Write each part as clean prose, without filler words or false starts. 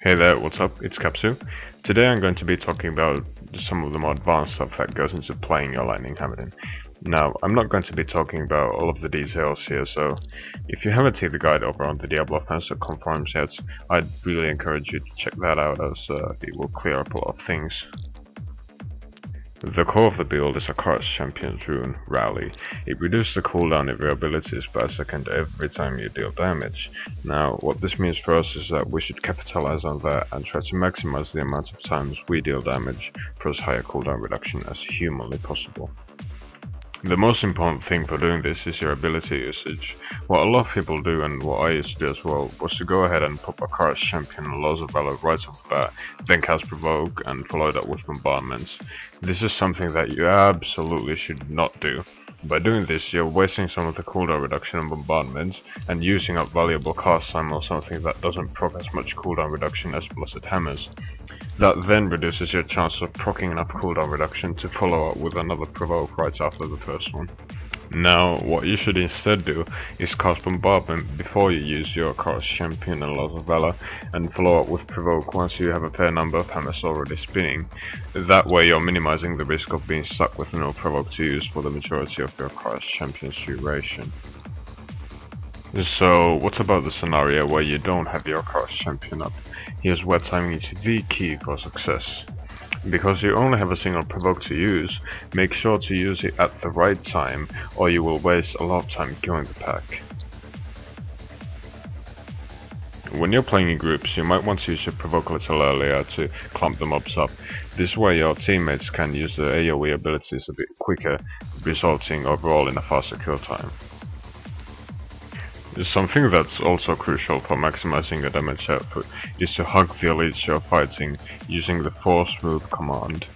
Hey there, what's up? It's Kapsu. Today I'm going to be talking about some of the more advanced stuff that goes into playing your Lightning Hammerdin. Now, I'm not going to be talking about all of the details here, so if you haven't seen the guide over on the Diablo.com forums yet, I'd really encourage you to check that out, as it will clear up a lot of things. The core of the build is a Chaos Champion's Rune, Rally. It reduces the cooldown of your abilities by a second every time you deal damage. Now, what this means for us is that we should capitalize on that and try to maximize the amount of times we deal damage for as high a cooldown reduction as humanly possible. The most important thing for doing this is your ability usage. What a lot of people do, and what I used to do as well, was to go ahead and pop a Chaos Champion Laws of Valor right off the bat, then cast Provoke and follow that with Bombardments. This is something that you absolutely should not do. By doing this, you're wasting some of the cooldown reduction on Bombardments and using up valuable cast time on something that doesn't proc as much cooldown reduction as Blessed Hammers. That then reduces your chance of proccing enough cooldown reduction to follow up with another Provoke right after the first one. Now, what you should instead do is cast Bombardment before you use your Chaos Champion and Laws of Valor, and follow up with Provoke once you have a fair number of hammers already spinning. That way you're minimizing the risk of being stuck with no Provoke to use for the majority of your Chaos Champion's duration. So, what about the scenario where you don't have your Chaos Champion up? Here's where timing is the key for success. Because you only have a single Provoke to use, make sure to use it at the right time, or you will waste a lot of time killing the pack. When you're playing in groups, you might want to use your Provoke a little earlier to clump the mobs up. This way your teammates can use the AoE abilities a bit quicker, resulting overall in a faster kill time. Something that's also crucial for maximizing your damage output is to hug the elites you're fighting using the Force Move command.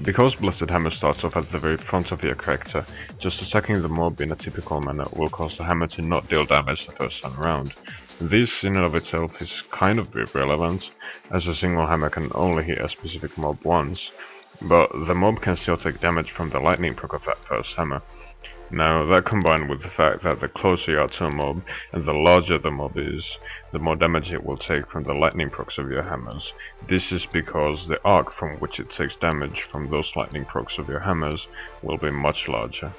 Because Blessed Hammer starts off at the very front of your character, just attacking the mob in a typical manner will cause the hammer to not deal damage the first time around. This in and of itself is kind of irrelevant, as a single hammer can only hit a specific mob once, but the mob can still take damage from the lightning proc of that first hammer. Now, that combined with the fact that the closer you are to a mob and the larger the mob is, the more damage it will take from the lightning procs of your hammers. This is because the arc from which it takes damage from those lightning procs of your hammers will be much larger.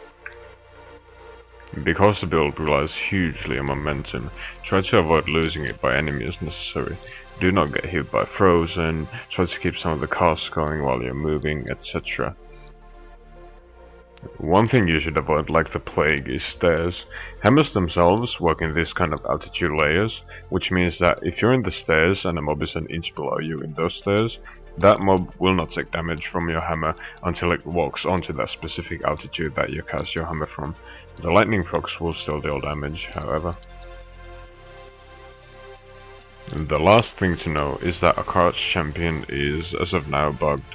Because the build relies hugely on momentum, try to avoid losing it by any means necessary. Do not get hit by frozen, try to keep some of the casts going while you're moving, etc. One thing you should avoid like the plague is stairs. Hammers themselves work in this kind of altitude layers, which means that if you're in the stairs and a mob is an inch below you in those stairs, that mob will not take damage from your hammer until it walks onto that specific altitude that you cast your hammer from. The lightning procs will still deal damage, however. The last thing to know is that a Chaos Champion is, as of now, bugged.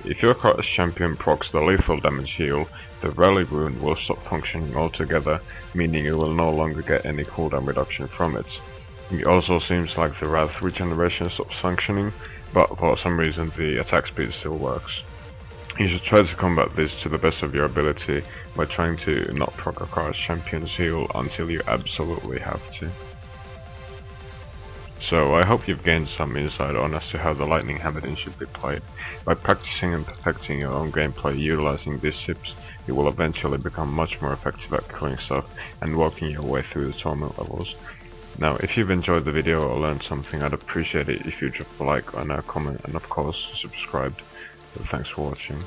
If your Chaos Champion procs the lethal damage heal, the Rally Rune will stop functioning altogether, meaning you will no longer get any cooldown reduction from it. It also seems like the Wrath regeneration stops functioning, but for some reason the attack speed still works. You should try to combat this to the best of your ability by trying to not proc a Chaos Champion's heal until you absolutely have to. So I hope you've gained some insight on as to how the Lightning Hammerdin should be played. By practicing and perfecting your own gameplay utilizing these tips, you will eventually become much more effective at killing stuff and working your way through the tournament levels. Now, if you've enjoyed the video or learned something, I'd appreciate it if you drop a like and a comment, and of course subscribe. Thanks for watching.